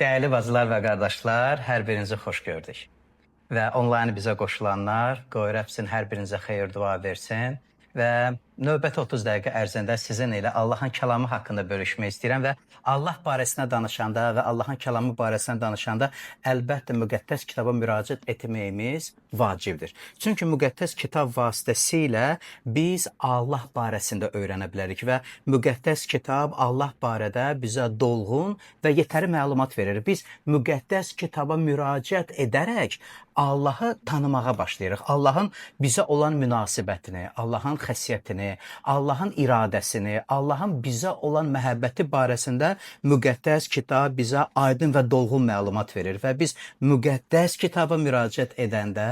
Değerli bacılar və qardaşlar, hər birinizi xoş gördük. Və onlayn bizə qoşulanlar, qoy Rəbsin hər birinizə xeyir dua versin. Və növbəti 30 dəqiqə ərzində sizin ilə Allahın kəlamı haqqında bölüşmək istəyirəm və Allah barəsində danışanda və Allahın kəlamı barəsində danışanda əlbəttə müqəddəs kitaba müraciət etməyimiz vacibdir. Çünki müqəddəs kitab vasitəsilə biz Allah barəsində öyrənə bilərik və müqəddəs kitab Allah barədə bizə dolğun və yetəri məlumat verir. Biz müqəddəs kitaba müraciət edərək Allahı tanımağa başlayırıq. Allahın bizə olan münasibətini, Allahın xəsiyyətini, Allahın iradəsini, Allahın bizə olan məhəbbəti barəsində müqəddəs kitab bizə aydın və dolğun məlumat verir və biz müqəddəs kitaba müraciət edəndə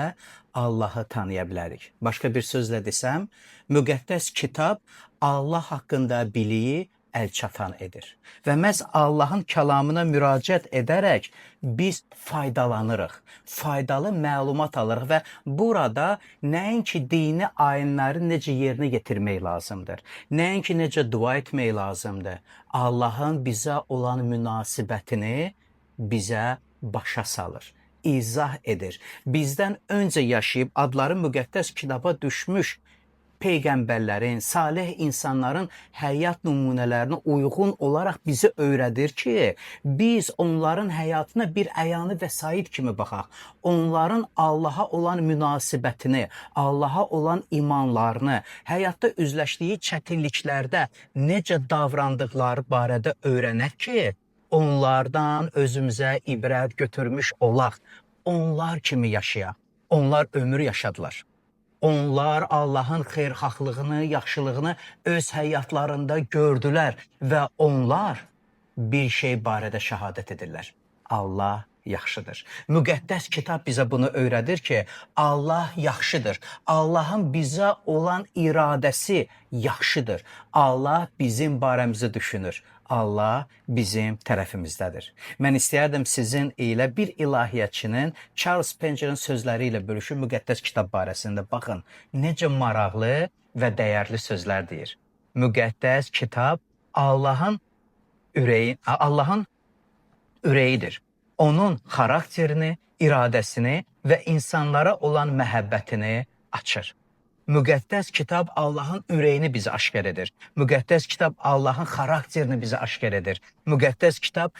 Allahı tanıya bilərik. Başqa bir sözlə desəm, müqəddəs kitab Allah haqqında biliyi əlçatan edir. Və məhz Allahın kəlamına müraciət edərək biz faydalanırıq, faydalı məlumat alırıq və burada nəinki dini ayinləri necə yerinə yetirmək lazımdır, nəinki necə dua etmək lazımdır, Allahın bizə olan münasibətini bizə başa salır, izah edir. Bizdən öncə yaşayıb adları müqəddəs kitaba düşmüş peyğəmbərlərin, salih insanların həyat nümunələrinə uyğun olaraq bizi öyrədir ki, biz onların həyatına bir əyani vəsait kimi baxaq. Onların Allaha olan münasibətini, Allaha olan imanlarını, həyatda üzləşdiyi çətinliklərdə necə davrandıqları barədə öyrənək ki, onlardan özümüzə ibrət götürmüş olaq. Onlar kimi yaşayaq. Onlar ömür yaşadılar. Onlar Allahın xeyirxahlığını, yaxşılığını öz həyatlarında gördülər və onlar bir şey barədə şəhadət edirlər. Allah yaxşıdır. Müqəddəs kitab bizə bunu öyrədir ki, Allah yaxşıdır. Allahın bizə olan iradəsi yaxşıdır. Allah bizim barəmizi düşünür. Allah bizim tərəfimizdədir. Mən istəyərdim sizin ilə bir ilahiyyatçının Charles Spurgeon'ın sözləri ilə bölüşüm müqəddəs kitab barəsində. Baxın, necə maraqlı və dəyərli sözlər deyir. Müqəddəs kitab Allahın ürəyidir. Onun xarakterini, iradəsini və insanlara olan məhəbbətini açır. Müqəddəs kitab Allahın ürəyini bizə aşkar edir. Müqəddəs kitab Allahın xarakterini bizə aşkar edir. Müqəddəs kitab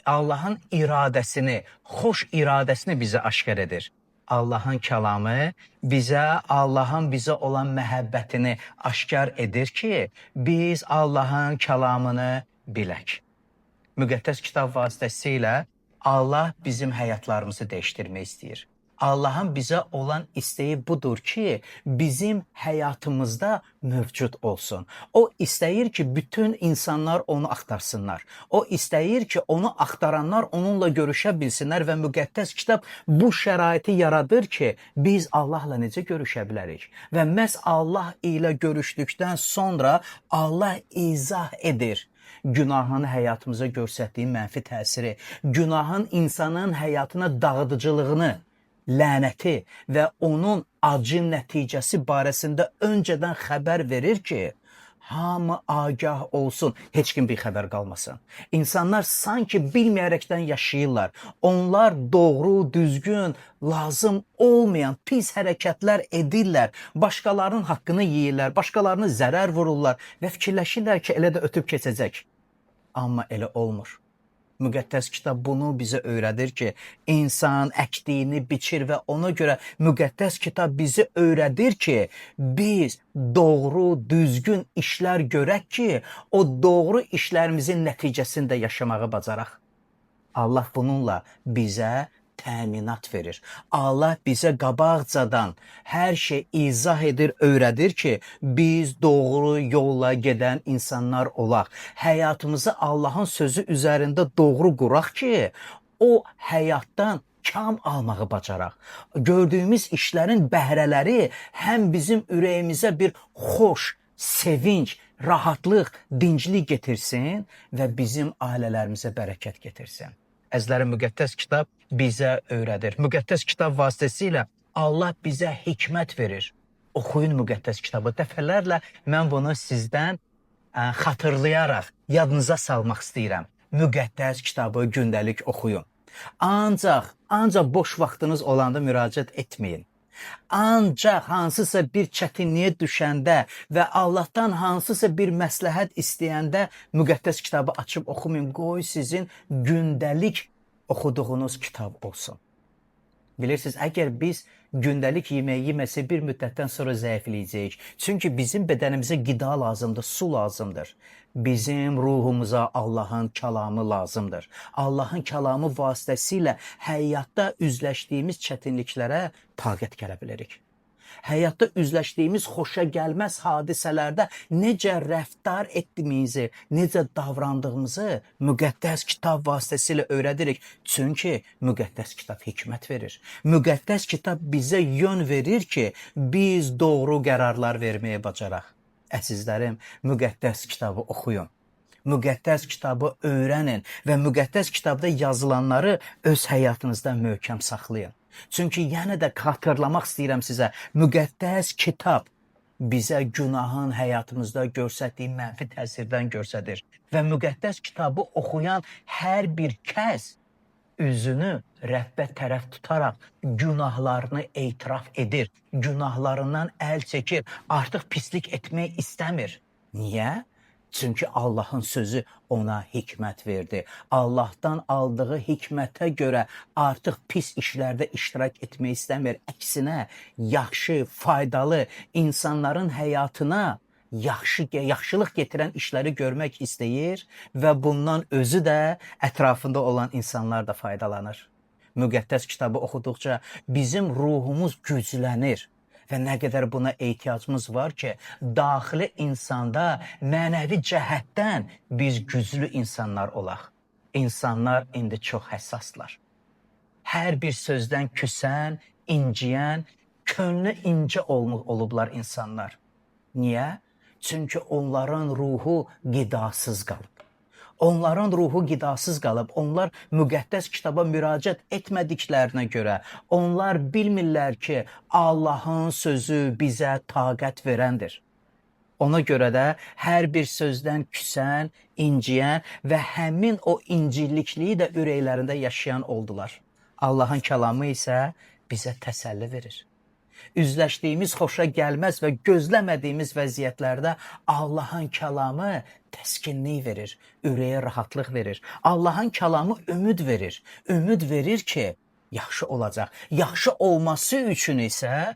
Allahın iradəsini, xoş iradəsini bizə aşkar edir. Allahın kəlamı Allahın bizə olan məhəbbətini aşkar edir ki, biz Allahın kəlamını bilək. Müqəddəs kitab vasitəsilə Allah bizim həyatlarımızı dəyişdirmək istəyir. Allahın bizə olan istəyi budur ki, bizim həyatımızda mövcud olsun. O istəyir ki, bütün insanlar onu axtarsınlar. O istəyir ki, onu axtaranlar onunla görüşə bilsinlər və müqəddəs kitab bu şəraiti yaradır ki, biz Allahla necə görüşə bilərik. Və məhz Allah ilə görüşdükdən sonra Allah izah edir. Günahın həyatımıza göstərdiyi mənfi təsiri, günahın insanın həyatına dağıdıcılığını, lənəti və onun acı nəticəsi barəsində öncədən xəbər verir ki, hamı agah olsun, heç kim bir xəbər qalmasın. İnsanlar sanki bilməyərəkdən yaşayırlar. Onlar doğru, düzgün, lazım olmayan pis hərəkətlər edirlər. Başqalarının haqqını yeyirlər, başqalarını zərər vururlar və fikirləşirlər ki, elə də ötüb keçəcək. Amma elə olmur. Müqəddəs kitab bunu bizə öyrədir ki, insan əkdiyini biçir və ona görə müqəddəs kitab bizi öyrədir ki, biz doğru, düzgün işlər görək ki, o doğru işlərimizin nəticəsində yaşamağı bacaraq. Allah bununla bizə təminat verir. Allah bizə qabaqcadan hər şey izah edir, öyrədir ki, biz doğru yolla gedən insanlar olaq. Həyatımızı Allahın sözü üzərində doğru quraq ki, o həyatdan kam almağı bacaraq. Gördüyümüz işlərin bəhrələri həm bizim ürəyimizə bir xoş, sevinç, rahatlıq, dinclik getirsin və bizim ailələrimizə bərəkət getirsin. Əzizlərim, müqəddəs kitab bizə öyrədir. Müqəddəs kitab vasitəsilə Allah bizə hikmət verir. Oxuyun müqəddəs kitabı. Dəfələrlə mən bunu sizdən xatırlayaraq yadınıza salmaq istəyirəm. müqəddəs kitabı gündəlik oxuyun. Ancaq boş vaxtınız olanda müraciət etməyin. Ancaq hansısa bir çətinliyə düşəndə və Allahdan hansısa bir məsləhət istəyəndə müqəddəs kitabı açıb oxumayın. Qoy sizin gündəlik oxuduğunuz kitab olsun. Bilirsiniz, əgər biz gündəlik yeməyi yeməsə bir müddətdən sonra zəifləyəcəyik. Çünki bizim bədənimizə qida lazımdır, su lazımdır. Bizim ruhumuza Allahın kəlamı lazımdır. Allahın kəlamı vasitəsilə həyatda üzləşdiyimiz çətinliklərə taqət gələ bilərik. Həyatda üzləşdiyimiz xoşa gəlməz hadisələrdə necə rəftar etdiyimizi, necə davrandığımızı müqəddəs kitab vasitəsilə öyrədirik. Çünki müqəddəs kitab hikmət verir. Müqəddəs kitab bizə yön verir ki, biz doğru qərarlar verməyə bacaraq. Əzizlərim, müqəddəs kitabı oxuyun. Müqəddəs kitabı öyrənin və müqəddəs kitabda yazılanları öz həyatınızda möhkəm saxlayın. Çünki yenə də xatırlamaq istəyirəm sizə, müqəddəs kitab bizə günahın həyatımızda göstərdiyi mənfi təsirdən göstərir. Və müqəddəs kitabı oxuyan hər bir kəs üzünü Rəbbə tərəf tutaraq günahlarını etiraf edir, günahlarından əl çəkir, artıq pislik etmək istəmir. Niyə? Çünki Allahın sözü ona hikmət verdi. Allahdan aldığı hikmətə görə artıq pis işlərdə iştirak etmək istəmir. Əksinə, yaxşı, faydalı, insanların həyatına yaxşılıq getirən işləri görmək istəyir və bundan özü də ətrafında olan insanlar da faydalanır. Müqəddəs kitabı oxuduqca bizim ruhumuz güclənir. Və nə qədər buna ehtiyacımız var ki, daxili insanda mənəvi cəhətdən biz güclü insanlar olaq. İnsanlar indi çox həssaslar. Hər bir sözdən küsən, inciyən, könlü incə olublar insanlar. Niyə? Çünki onların ruhu qidasız qalıb. Onların ruhu qidasız qalıb, onlar müqəddəs kitaba müraciət etmədiklərinə görə, onlar bilmirlər ki, Allahın sözü bizə taqət verəndir. Ona görə də hər bir sözdən küsən, inciyən və həmin o incillikliyi də ürəklərində yaşayan oldular. Allahın kəlamı isə bizə təsəlli verir. Üzləşdiyimiz xoşa gəlməz və gözləmədiyimiz vəziyyətlərdə Allahın kəlamı təskinlik verir, ürəyə rahatlıq verir. Allahın kəlamı ümid verir. Ümid verir ki, yaxşı olacaq. Yaxşı olması üçün isə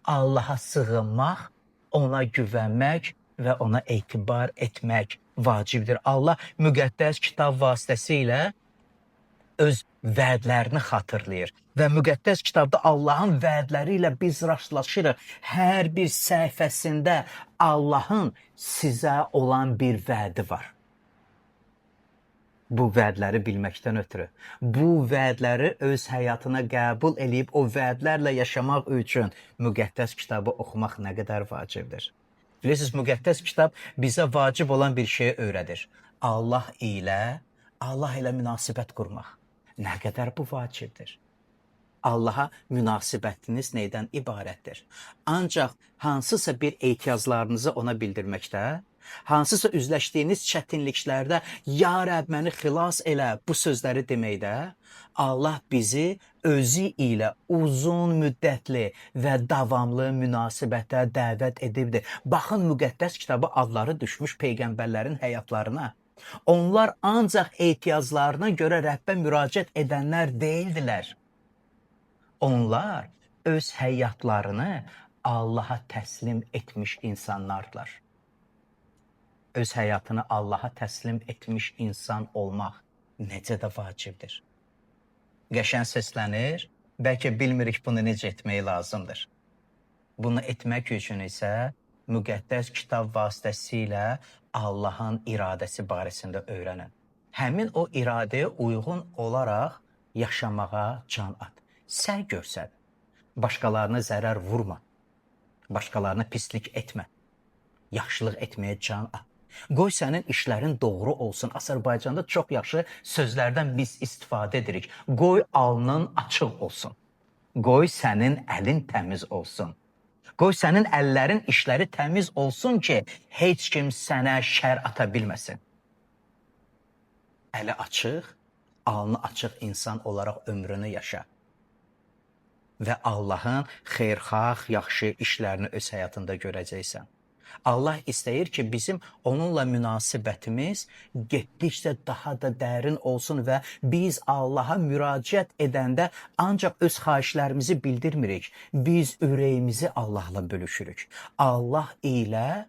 Allaha sığınmaq, ona güvənmək və ona etibar etmək vacibdir. Allah müqəddəs kitab vasitəsilə öz vədlərini xatırlayır və müqəddəs kitabda Allahın vədləri ilə biz rastlaşırıq. Hər bir səhifəsində Allahın sizə olan bir vədi var. Bu vədləri bilməkdən ötürü, bu vədləri öz həyatına qəbul edib o vədlərlə yaşamaq üçün müqəddəs kitabı oxumaq nə qədər vacibdir. Bilirsiniz, müqəddəs kitab bizə vacib olan bir şeyi öyrədir. Allah ilə münasibət qurmaq. Nə qədər bu vacibdir? Allaha münasibətiniz neydən ibarətdir? Ancaq hansısa bir ehtiyaclarınızı ona bildirməkdə, hansısa üzləşdiyiniz çətinliklərdə "Ya Rəbb, məni xilas elə" bu sözləri deməkdə, Allah bizi özü ilə uzun müddətli və davamlı münasibətə dəvət edibdir. Baxın, müqəddəs kitabı adları düşmüş peyğəmbərlərin həyatlarına. Onlar ancaq ehtiyaclarına görə Rəbbə müraciət edənlər deyildilər. Onlar öz həyatlarını Allaha təslim etmiş insanlardılar. Öz həyatını Allaha təslim etmiş insan olmaq necə də vacibdir. Qəşəng səslənir, bəlkə bilmirik bunu necə etmək lazımdır. Bunu etmək üçün isə müqəddəs kitab vasitəsilə Allahın iradəsi barəsində öyrənin. Həmin o iradəyə uyğun olaraq yaşamağa can at. Səy görsət. Başqalarına zərər vurma. Başqalarına pislik etmə. Yaxşılıq etməyə can at. Qoy sənin işlərin doğru olsun. Azərbaycanda çox yaxşı sözlərdən biz istifadə edirik. Qoy alnın açıq olsun. Qoy sənin əlin təmiz olsun. Qoy sənin əllərin işləri təmiz olsun ki, heç kim sənə şər ata bilməsin. əli açıq, alnı açıq insan olaraq ömrünü yaşa. Və Allahın xeyirxah, yaxşı işlərini öz həyatında görəcəksən. Allah istəyir ki, bizim onunla münasibətimiz getdikcə daha da dərin olsun və biz Allaha müraciət edəndə ancaq öz xahişlərimizi bildirmirik. Biz ürəyimizi Allahla bölüşürük. Allah ilə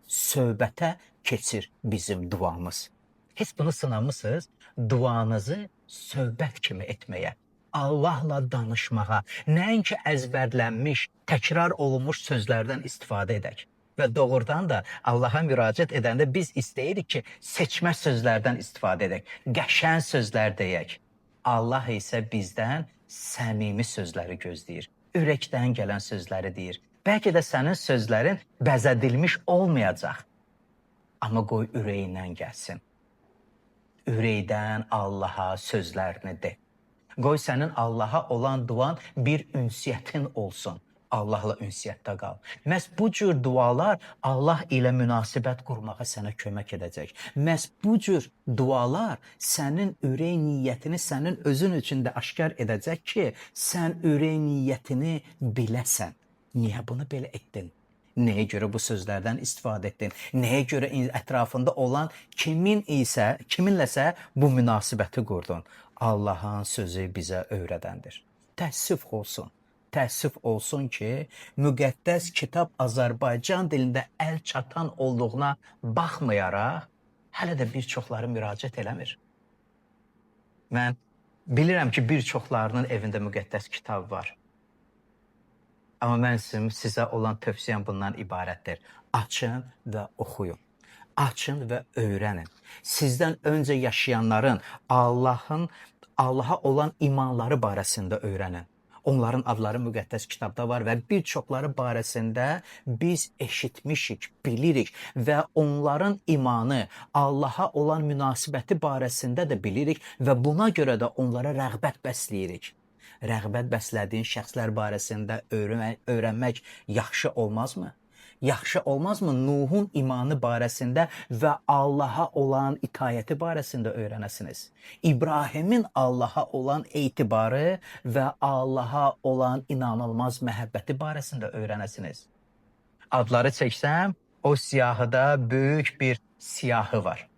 söhbətə keçir bizim duamız. Heç bunu sınamısınız? Duanızı söhbət kimi etməyə, Allahla danışmağa, nəinki əzbərlənmiş, təkrar olunmuş sözlərdən istifadə edək. Və doğrudan da Allaha müraciət edəndə biz istəyirik ki, seçmə sözlərdən istifadə edək, qəşəng sözlər deyək. Allah isə bizdən səmimi sözləri gözləyir, ürəkdən gələn sözləri deyir. Bəlkə də sənin sözlərin bəzədilmiş olmayacaq, amma qoy ürəyindən gəlsin. Ürəkdən Allaha sözlərini de. Qoy sənin Allaha olan duan bir ünsiyyətin olsun. Allahla ünsiyyətdə qal. Məhz bu cür dualar Allah ilə münasibət qurmağa sənə kömək edəcək. Məhz bu cür dualar sənin ürək niyyətini sənin özün üçün də aşkar edəcək ki, sən ürək niyyətini biləsən. Niyə bunu belə etdin? Nəyə görə bu sözlərdən istifadə etdin? Nəyə görə ətrafında olan kiminləsə bu münasibəti qurdun? Allahın sözü bizə öyrədəndir. Təəssüf olsun. Təəssüf olsun ki, müqəddəs kitab Azərbaycan dilində əl çatan olduğuna baxmayaraq, hələ də bir çoxları müraciət eləmir. Mən bilirəm ki, bir çoxlarının evində müqəddəs kitab var. Amma mən sizə olan tövsiyəm bundan ibarətdir. Açın və oxuyun. Açın və öyrənin. Sizdən öncə yaşayanların Allaha olan imanları barəsində öyrənin. Onların adları müqəddəs kitabda var və bir çoxları barəsində biz eşitmişik, bilirik və onların imanı, Allaha olan münasibəti barəsində də bilirik və buna görə də onlara rəğbət bəsləyirik. Rəğbət bəslədiyin şəxslər barəsində öyrənmək yaxşı olmazmı? Yaxşı olmazmı Nuhun imanı barəsində və Allaha olan itayəti barəsində öyrənəsiniz? İbrahimin Allaha olan etibarı və Allaha olan inanılmaz məhəbbəti barəsində öyrənəsiniz? Adları çəksəm, o siyahıda böyük bir siyahı var.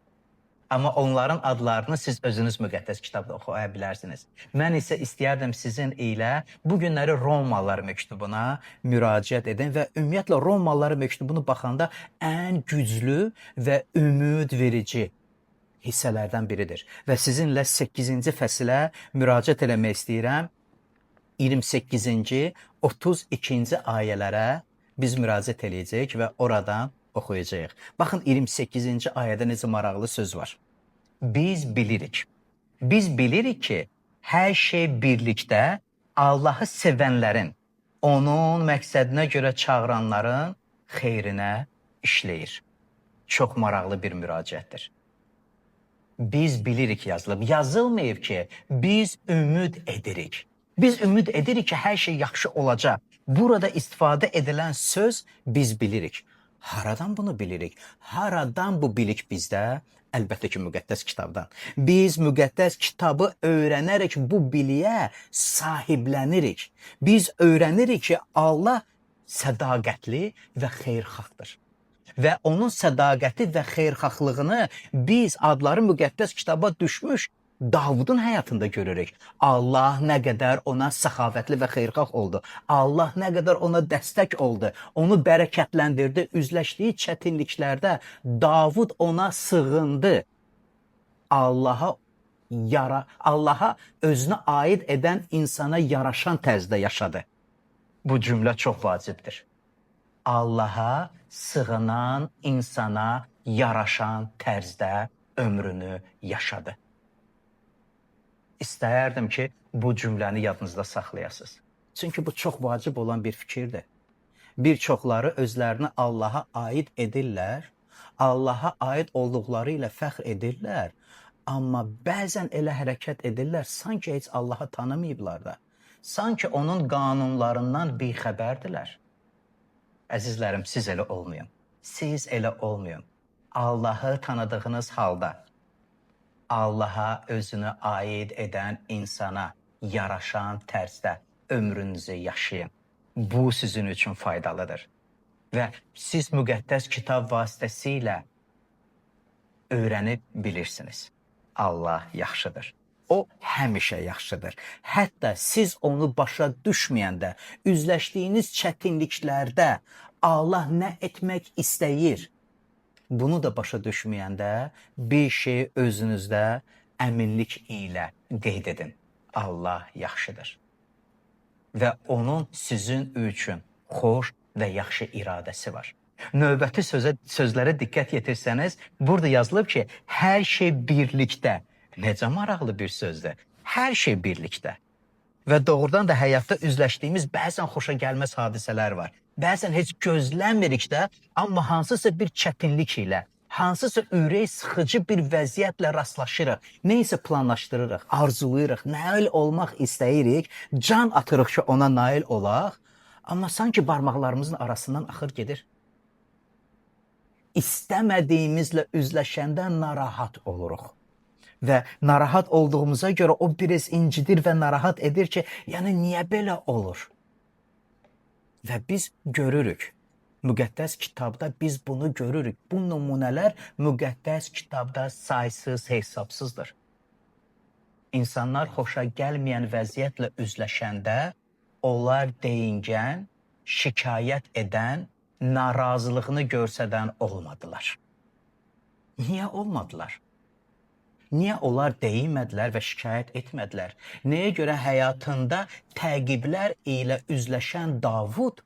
Amma onların adlarını siz özünüz müqəddəs kitabda oxuya bilərsiniz. Mən isə istəyərdim sizin ilə bu günləri Romalılar məktubuna müraciət edin və ümumiyyətlə Romalılar məktubunu baxanda ən güclü və ümid verici hissələrdən biridir. Və sizinlə 8-ci fəsilə müraciət eləmək istəyirəm. 28-ci, 32-ci ayələrə biz müraciət eləyəcəyik və oradan oxuyacağıq. Baxın 28-ci ayədə necə maraqlı söz var. Biz bilirik ki, hər şey birlikdə Allahı sevənlərin, onun məqsədinə görə çağıranların xeyrinə işləyir. Çox maraqlı bir müraciətdir. Biz bilirik yazılıb. Yazılmayıb ki, biz ümid edirik. Biz ümid edirik ki, hər şey yaxşı olacaq. Burada istifadə edilən söz biz bilirik. Haradan bunu bilirik? Haradan bu bilik bizdə? Əlbəttə ki, müqəddəs kitabdan. Biz müqəddəs kitabı öyrənərək bu biliyə sahibllənirik. Biz öyrənirik ki, Allah sədaqətli və xeyirxahdır. Və onun sədaqəti və xeyirxahlığını biz adları müqəddəs kitaba düşmüş Davudun həyatında görürük. Allah nə qədər ona səxavətli və xeyirxah oldu. Allah nə qədər ona dəstək oldu. Onu bərəkətləndirdi. Üzləşdiyi çətinliklərdə Davud ona sığındı. Allaha özünə aid edən insana yaraşan tərzdə yaşadı. Bu cümlə çox vacibdir. Allaha sığınan insana yaraşan tərzdə ömrünü yaşadı. İstəyərdim ki, bu cümləni yadınızda saxlayasınız. Çünki bu çox vacib olan bir fikirdir. Bir çoxları özlərini Allaha aid edirlər, Allaha aid olduqları ilə fəxr edirlər, amma bəzən elə hərəkət edirlər, sanki heç Allaha tanımayıblar da. Sanki onun qanunlarından bixəbərdilər. Əzizlərim, siz elə olmayın. Siz elə olmayın. Allahı tanıdığınız halda, Allaha özünü aid edən insana yaraşan tərzdə ömrünüzü yaşayın. Bu sizin üçün faydalıdır. Və siz müqəddəs kitab vasitəsilə öyrənib bilirsiniz. Allah yaxşıdır. O həmişə yaxşıdır. Hətta siz onu başa düşməyəndə, üzləşdiyiniz çətinliklərdə Allah nə etmək istəyir, bunu da başa düşməyəndə bir şey özünüzdə əminlik ilə qeyd edin. Allah yaxşıdır. Və onun sizin üçün xoş və yaxşı iradəsi var. Növbəti sözlərə diqqət yetirsəniz, burada yazılıb ki, hər şey birlikdə. Necə maraqlı bir sözdür. Hər şey birlikdə. Və doğrudan da həyatda üzləşdiyimiz bəzən xoşa gəlməz hadisələr var. Bəzən heç gözləmirik də, amma hansısa bir çətinlik ilə, hansısa ürək sıxıcı bir vəziyyətlə rastlaşırıq. Neysə planlaşdırırıq, arzulayırıq, nail olmaq istəyirik, can atırıq ki, ona nail olaq, amma sanki barmaqlarımızın arasından axır gedir. İstəmədiyimizlə üzləşəndə narahat oluruq. Və narahat olduğumuza görə o biraz incidir və narahat edir ki, yəni niyə belə olur? Və biz görürük. Müqəddəs kitabda biz bunu görürük. Bu nümunələr müqəddəs kitabda saysız, hesabsızdır. İnsanlar xoşa gəlməyən vəziyyətlə üzləşəndə onlar deyingən, şikayət edən, narazılığını görsədən olmadılar. Niyə olmadılar? Niyə onlar deyinmədilər və şikayət etmədilər? Nəyə görə həyatında təqiblər ilə üzləşən Davud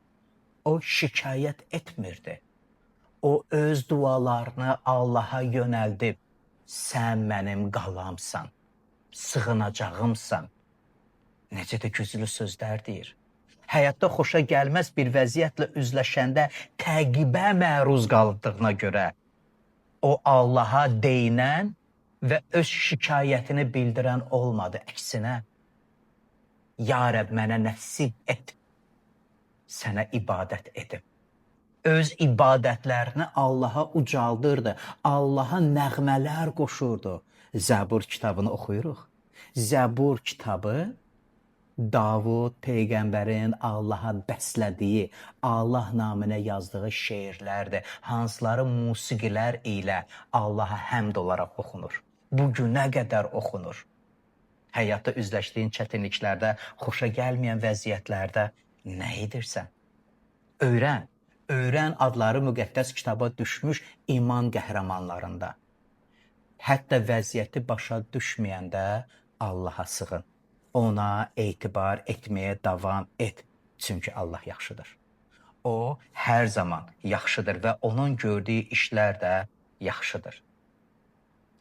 o şikayət etmirdi? O öz dualarını Allaha yönəldib, sən mənim qalamsan, sığınacağımsan. Necə də güclü sözlər deyir. Həyatda xoşa gəlməz bir vəziyyətlə üzləşəndə təqibə məruz qaldığına görə o Allaha deyinən və öz şikayətini bildirən olmadı. Əksinə, Ya Rəbb mənə nəsib et, sənə ibadət edim. Öz ibadətlərini Allaha ucaldırdı, Allaha nəğmələr qoşurdu. Zəbur kitabını oxuyuruq. Zəbur kitabı Davud Peyğəmbərin Allaha bəslədiyi, Allah naminə yazdığı şeirlərdir. Hansıları musiqilər ilə Allaha həmd olaraq oxunur. Bu günə qədər oxunur. Həyatda üzləşdiyin çətinliklərdə, xoşa gəlməyən vəziyyətlərdə nə edirsən? Öyrən. Öyrən adları müqəddəs kitaba düşmüş iman qəhrəmanlarında. Hətta vəziyyəti başa düşməyəndə Allaha sığın. Ona etibar etməyə davam et. Çünki Allah yaxşıdır. O hər zaman yaxşıdır və onun gördüyü işlər də yaxşıdır.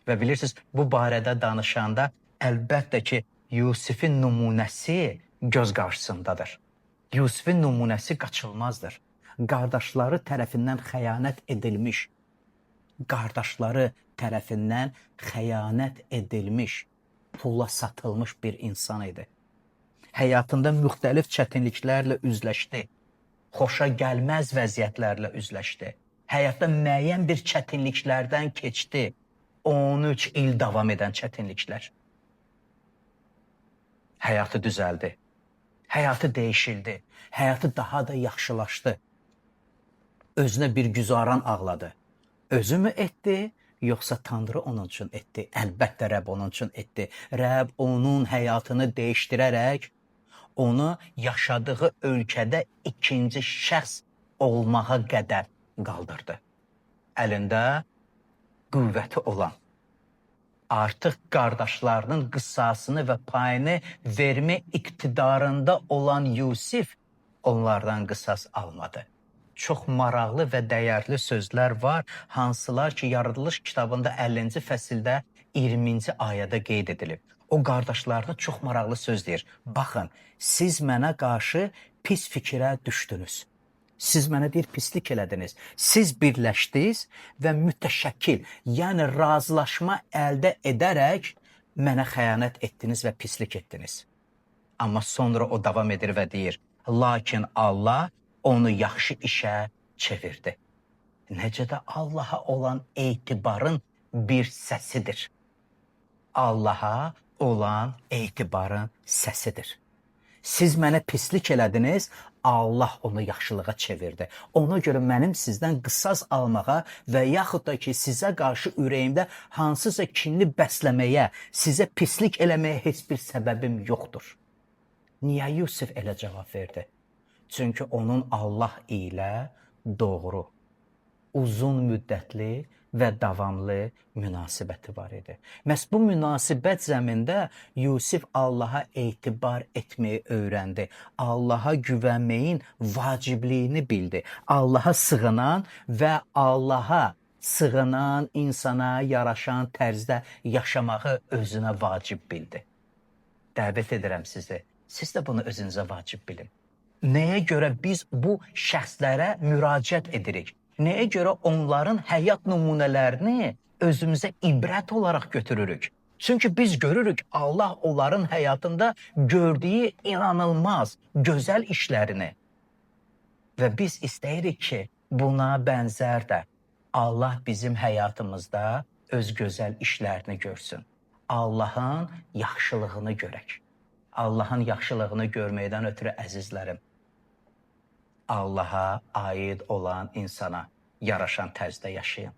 Və bilirsiniz, bu barədə danışanda əlbəttə ki, Yusifin nümunəsi göz qarşısındadır. Yusifin nümunəsi qaçılmazdır. Qardaşları tərəfindən xəyanət edilmiş, qardaşları tərəfindən xəyanət edilmiş, pula satılmış bir insan idi. Həyatında müxtəlif çətinliklərlə üzləşdi. Xoşa gəlməz vəziyyətlərlə üzləşdi. Həyatda müəyyən bir çətinliklərdən keçdi. 13 il davam edən çətinliklər. Həyatı düzəldi. Həyatı dəyişildi. Həyatı daha da yaxşılaşdı. Özünə bir güzaran ağladı. Özü mü etdi, yoxsa Tanrı onun üçün etdi? Əlbəttə Rəbb onun üçün etdi. Rəbb onun həyatını dəyişdirərək onu yaşadığı ölkədə ikinci şəxs olmağa qədər qaldırdı. Əlində qüvvəti olan, artıq qardaşlarının qısasını və payını vermə iqtidarında olan Yusif onlardan qısas almadı. Çox maraqlı və dəyərli sözlər var, hansılar ki, Yaradılış kitabında 50-ci fəsildə 20-ci ayədə qeyd edilib. O qardaşlarına çox maraqlı söz deyir. Baxın, siz mənə qarşı pis fikrə düşdünüz. Siz mənə deyir, pislik elədiniz. Siz birləşdiniz və mütəşəkkil, yəni razılaşma əldə edərək mənə xəyanət etdiniz və pislik etdiniz. Amma sonra o davam edir və deyir, lakin Allah onu yaxşı işə çevirdi. Necə də Allaha olan etibarın bir səsidir. Allaha olan etibarın səsidir. Siz mənə pislik elədiniz, Allah onu yaxşılığa çevirdi. Ona görə mənim sizdən qisas almağa və yaxud da ki, sizə qarşı ürəyimdə hansısa kinli bəsləməyə, sizə pislik eləməyə heç bir səbəbim yoxdur. Niyə Yusif elə cavab verdi? Çünki onun Allah ilə doğru, uzun müddətli və davamlı münasibəti var idi. Məhz bu münasibət zəmində Yusif Allaha etibar etməyi öyrəndi. Allaha güvənməyin vacibliyini bildi. Allaha sığınan və Allaha sığınan insana yaraşan tərzdə yaşamağı özünə vacib bildi. Dəvət edirəm sizi. Siz də bunu özünüzə vacib bilin. Nəyə görə biz bu şəxslərə müraciət edirik? Nəyə görə onların həyat nümunələrini özümüzə ibrət olaraq götürürük? Çünki biz görürük Allah onların həyatında gördüyü inanılmaz, gözəl işlərini. Və biz istəyirik ki, buna bənzər də Allah bizim həyatımızda öz gözəl işlərini görsün. Allahın yaxşılığını görək. Allahın yaxşılığını görməkdən ötürü əzizlərim, Allaha aid olan insana yaraşan tərzdə yaşayın.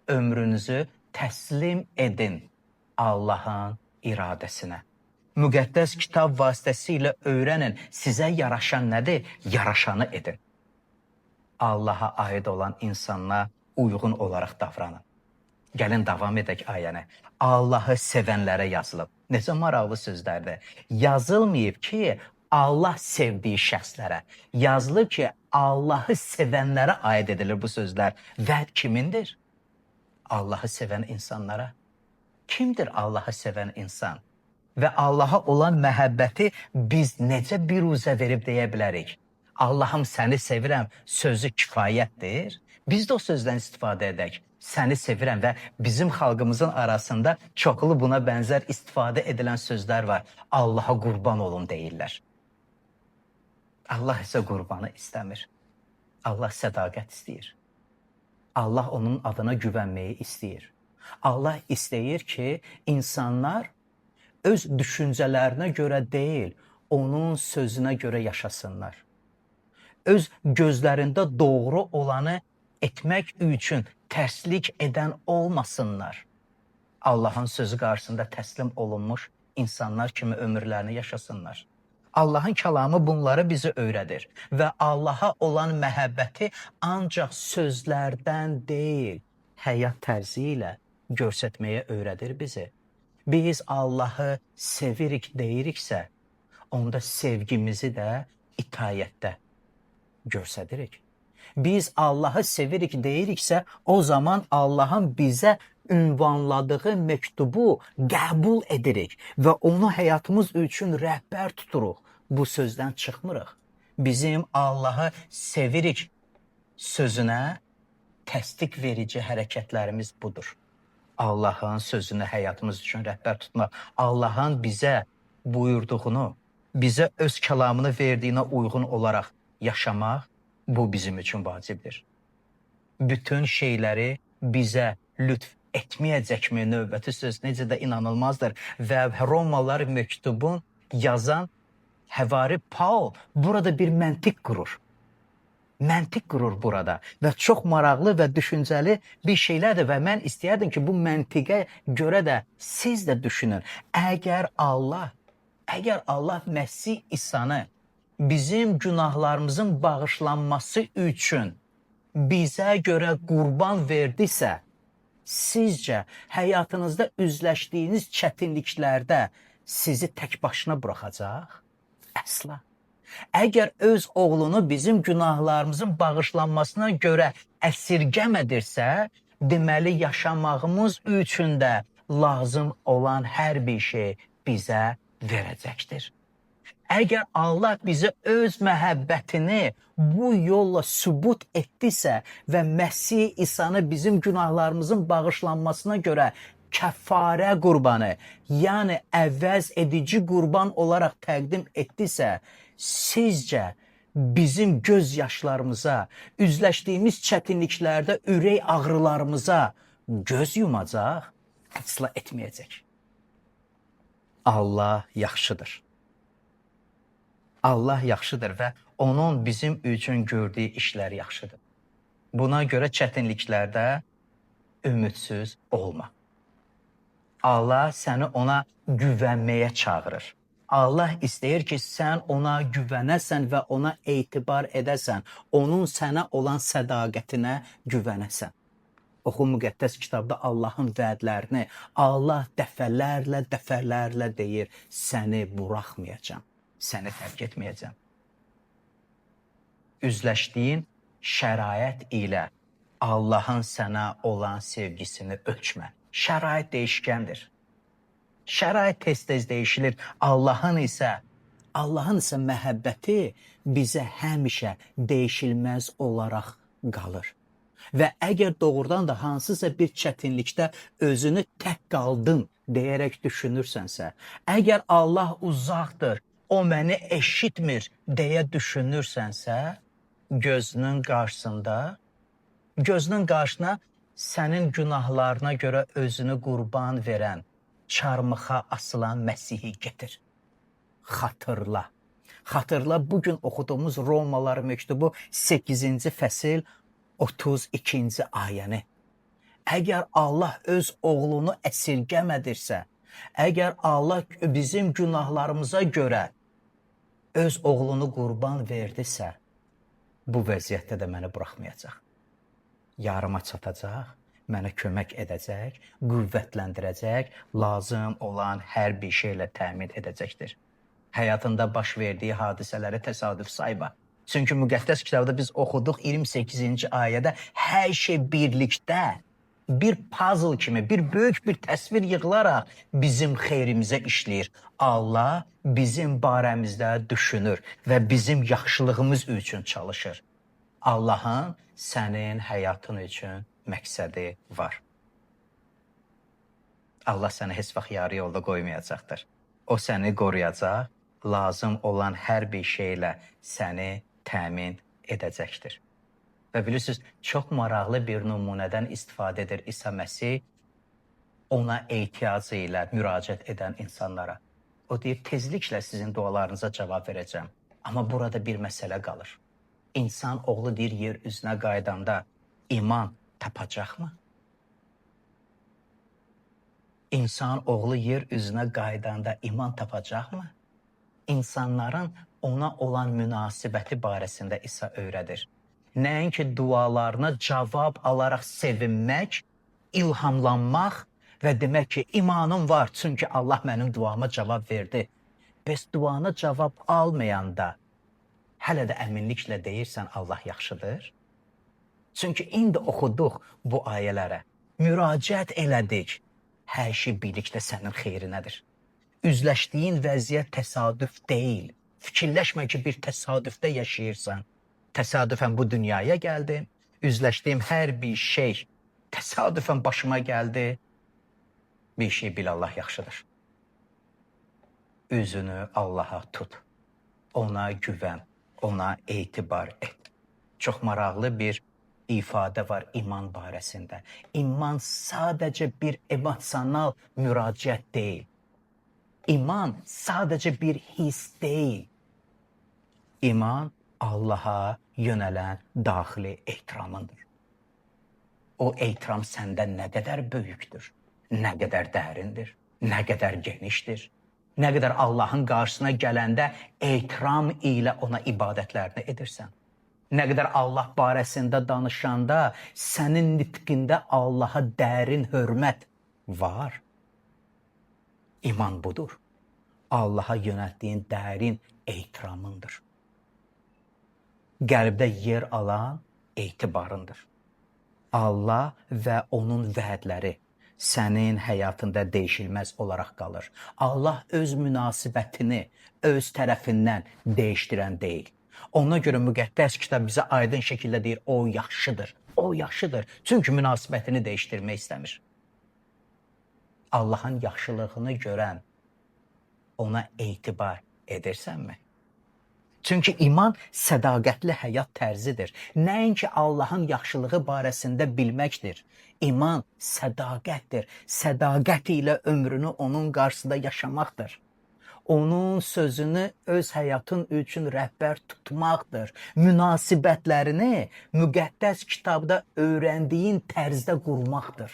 Ömrünüzü təslim edin Allahın iradəsinə. Müqəddəs kitab vasitəsilə öyrənin, sizə yaraşan nədir? Yaraşanı edin. Allaha aid olan insanla uyğun olaraq davranın. Gəlin davam edək ayəni. Allahı sevənlərə yazılıb. Necə maraqlı sözlərdir. Yazılmayıb ki, Allah sevdiyi şəxslərə. Yazılıb ki, Allahı sevənlərə aid edilir bu sözlər. Və kimindir? Allahı sevən insanlara. Kimdir Allahı sevən insan? Və Allaha olan məhəbbəti biz necə biruzə verib deyə bilərik? Allahım səni sevirəm sözü kifayətdir. Biz də o sözdən istifadə edək. Səni sevirəm və bizim xalqımızın arasında çoxlu buna bənzər istifadə edilən sözlər var. Allaha qurban olun deyirlər. Allah isə qurbanı istəmir. Allah sədaqət istəyir. Allah onun adına güvənməyi istəyir. Allah istəyir ki, insanlar öz düşüncələrinə görə deyil, onun sözünə görə yaşasınlar. Öz gözlərində doğru olanı etmək üçün tərslik edən olmasınlar. Allahın sözü qarşısında təslim olunmuş insanlar kimi ömürlərini yaşasınlar. Allahın kəlamı bunları bizi öyrədir və Allaha olan məhəbbəti ancaq sözlərdən deyil, həyat tərzi ilə göstərməyə öyrədir bizi. Biz Allahı sevirik deyiriksə, onda sevgimizi də itayətdə göstəririk. Biz Allahı sevirik deyiriksə, o zaman Allahın bizə ünvanladığı məktubu qəbul edirik və onu həyatımız üçün rəhbər tuturuq. Bu sözdən çıxmırıq. Bizim Allahı sevirik sözünə təsdiq verici hərəkətlərimiz budur. Allahın sözünü həyatımız üçün rəhbər tutmaq, Allahın bizə buyurduğunu, bizə öz kəlamını verdiyinə uyğun olaraq yaşamaq, bu bizim üçün vacibdir. Bütün şeyləri bizə lütf etməyəcəkmi növbəti söz necə də inanılmazdır və Romalılar məktubun yazan Həvari Paul burada bir məntiq qurur. Məntiq qurur burada və çox maraqlı və düşüncəli bir şeylərdir və mən istəyərdim ki, bu məntiqə görə də siz də düşünün. Əgər Allah Məsih İsa'nı bizim günahlarımızın bağışlanması üçün bizə görə qurban verdisə, sizcə həyatınızda üzləşdiyiniz çətinliklərdə sizi tək başına buraxacaq? Əsla. Əgər öz oğlunu bizim günahlarımızın bağışlanmasına görə əsirgəmədirsə, deməli yaşamağımız üçün də lazım olan hər bir şey bizə verəcəkdir. Əgər Allah bizə öz məhəbbətini bu yolla sübut etdisə və Məsih İsa'nı bizim günahlarımızın bağışlanmasına görə kəffarə qurbanı, yəni əvəz edici qurban olaraq təqdim etdisə, sizcə bizim göz yaşlarımıza, üzləşdiyimiz çətinliklərdə ürək ağrılarımıza göz yumacaq? Əsla etməyəcək. Allah yaxşıdır. Allah yaxşıdır və onun bizim üçün gördüyü işlər yaxşıdır. Buna görə çətinliklərdə ümidsiz olma. Allah səni ona güvənməyə çağırır. Allah istəyir ki, sən ona güvənəsən və ona etibar edəsən, onun sənə olan sədaqətinə güvənəsən. Oxu müqəddəs kitabda Allahın vədlərini Allah dəfələrlə deyir, səni buraxmayacam, səni tərk etməyəcəm. Üzləşdiyin şərait ilə Allahın sənə olan sevgisini ölçmə. Şərait dəyişkəndir. Şərait tez-tez dəyişilir. Allahın isə məhəbbəti bizə həmişə dəyişilməz olaraq qalır. Və əgər doğrudan da hansısa bir çətinlikdə özünü tək qaldın deyərək düşünürsənsə, əgər Allah uzaqdır, o məni eşitmir deyə düşünürsənsə, gözünün qarşısına sənin günahlarına görə özünü qurban verən, çarmıxa asılan Məsihi getir. Xatırla. Xatırla bugün oxuduğumuz Romalılar məktubu 8-ci fəsil 32-ci ayəni. Əgər Allah öz oğlunu əsirgəmədirsə, əgər Allah bizim günahlarımıza görə öz oğlunu qurban verdisə, bu vəziyyətdə də məni buraxmayacaq. Yarıma çatacaq, mənə kömək edəcək, qüvvətləndirəcək, lazım olan hər bir şeylə təmin edəcəkdir. Həyatında baş verdiyi hadisələri təsadüf sayma. Çünki müqəddəs kitabda biz oxuduq 28-ci ayədə hər şey birlikdə bir puzzle kimi, bir böyük bir təsvir yığılaraq bizim xeyrimizə işləyir. Allah bizim barəmizdə düşünür və bizim yaxşılığımız üçün çalışır. Allahın sənin həyatın üçün məqsədi var. Allah səni heç vaxt yarı yolda qoymayacaqdır. O səni qoruyacaq, lazım olan hər bir şeylə səni təmin edəcəkdir. Və bilirsiniz, çox maraqlı bir nümunədən istifadə edir İsa Məsih ona ehtiyacı ilə müraciət edən insanlara. O deyir, tezliklə sizin dualarınıza cavab verəcəm. Amma burada bir məsələ qalır. İnsan oğlu deyir, yer üzünə qaydanda iman tapacaqmı? İnsan oğlu yer üzünə qaydanda iman tapacaqmı? İnsanların ona olan münasibəti barəsində İsa öyrədir. Nəinki dualarına cavab alaraq sevinmək, ilhamlanmaq və demək ki, imanım var, çünki Allah mənim duama cavab verdi. Bəs duana cavab almayanda hələ də əminliklə deyirsən Allah yaxşıdır? Çünki indi oxuduq bu ayələrə, müraciət elədik, hər şey birlikdə sənin xeyrinədir. Üzləşdiyin vəziyyət təsadüf deyil. Fikirləşmə ki, bir təsadüfdə yaşayırsan. Təsadüfən bu dünyaya gəldim, üzləşdiyim hər bir şey təsadüfən başıma gəldi. Bir şey bil, Allah yaxşıdır. Üzünü Allaha tut, ona güvən, ona etibar et. Çox maraqlı bir ifadə var iman barəsində. İman sadəcə bir emosional müraciət deyil. İman sadəcə bir his deyil. İman Allaha yönələn daxili ehtiramındır. O ehtiram səndə nə qədər böyükdür, nə qədər dərindir, nə qədər genişdir, nə qədər Allahın qarşısına gələndə ehtiram ilə ona ibadətlərini edirsən. Nə qədər Allah barəsində danışanda sənin nitqində Allaha dərin hörmət var. İman budur. Allaha yönəltdiyin dərin ehtiramındır. Qəlbdə yer alan etibarındır. Allah və onun vədləri sənin həyatında dəyişilməz olaraq qalır. Allah öz münasibətini öz tərəfindən dəyişdirən deyil. Ona görə müqəddəs kitab bizə aydın şəkildə deyir, o yaxşıdır, o yaxşıdır. Çünki münasibətini dəyişdirmək istəmir. Allahın yaxşılığını görən ona etibar edirsənmi? Çünki iman sədaqətli həyat tərzidir. Nəinki Allahın yaxşılığı barəsində bilməkdir. İman sədaqətdir. Sədaqət ilə ömrünü onun qarşısında yaşamaqdır. Onun sözünü öz həyatın üçün rəhbər tutmaqdır. Münasibətlərini müqəddəs kitabda öyrəndiyin tərzdə qurmaqdır.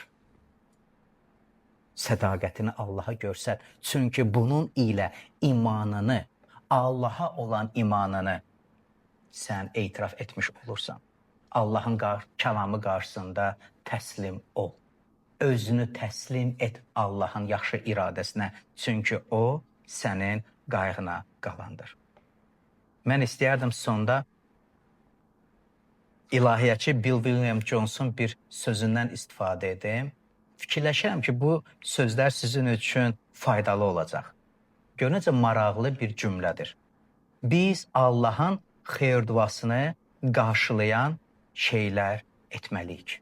Sədaqətini Allaha görsət. Çünki bunun ilə imanını, Allaha olan imanını sən etiraf etmiş olursan. Allahın kəlamı qarşısında təslim ol. Özünü təslim et Allahın yaxşı iradəsinə. Çünki o sənin qayğına qalandır. Mən istəyərdim sonda ilahiyyatçı Bill William Jones'un bir sözündən istifadə edim. Fikirləşirəm ki, bu sözlər sizin üçün faydalı olacaq. Gör necə maraqlı bir cümlədir. Biz Allahın xeyir-duasını qarşılayan şeylər etməliyik.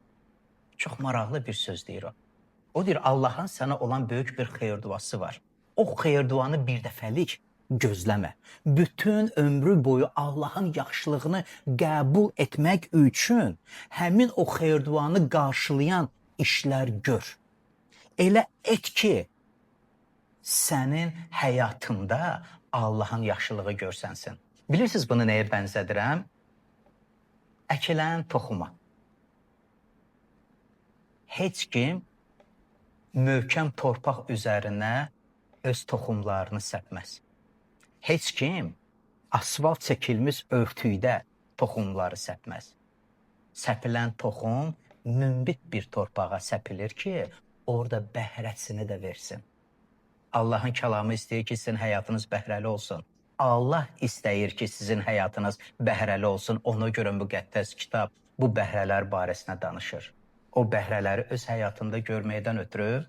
Çox maraqlı bir söz deyir o. O deyir, Allahın sənə olan böyük bir xeyir-duası var. O xeyir-duanı bir dəfəlik gözləmə. Bütün ömrü boyu Allahın yaxşılığını qəbul etmək üçün həmin o xeyir-duanı qarşılayan işlər gör. Elə et ki, sənin həyatında Allahın yaxşılığı görsənsin. Bilirsiniz bunu nəyə bənzədirəm? Əkilən toxuma. Heç kim möhkəm torpaq üzərinə öz toxumlarını səpməz. Heç kim asfalt çəkilmiş örtükdə toxumları səpməz. Səpilən toxum münbit bir torpağa səpilir ki, orada bəhrəsini də versin. Allahın kəlamı istəyir ki, sizin həyatınız bəhrəli olsun. Allah istəyir ki, sizin həyatınız bəhrəli olsun. Ona görə müqəddəs kitab bu bəhrələr barəsində danışır. O bəhrələri öz həyatında görməkdən ötürü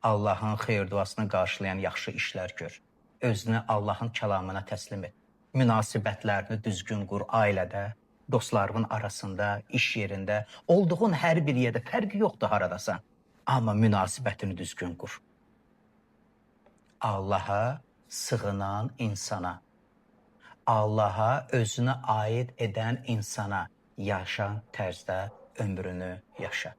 Allahın xeyir-duasını qarşılayan yaxşı işlər gör. Özünü Allahın kəlamına təslim et. Münasibətlərini düzgün qur ailədə, dostlarının arasında, iş yerində, olduğun hər bir yerdə fərqi yoxdur haradasan. Amma münasibətini düzgün qur. Allaha sığınan insana, Allaha özünə aid edən insana yaşa tərzdə ömrünü yaşa.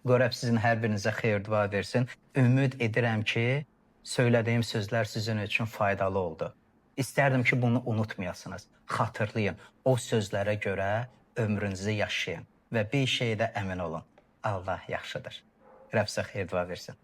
Qorab sizin hər birinizə xeyir-dua versin. Ümid edirəm ki, söylədiyim sözlər sizin üçün faydalı oldu. İstərdim ki, bunu unutmayasınız. Xatırlayın, o sözlərə görə ömrünüzü yaşayın və bir şeydə əmin olun. Allah yaxşıdır. Rəb sizə xeyir-dua versin.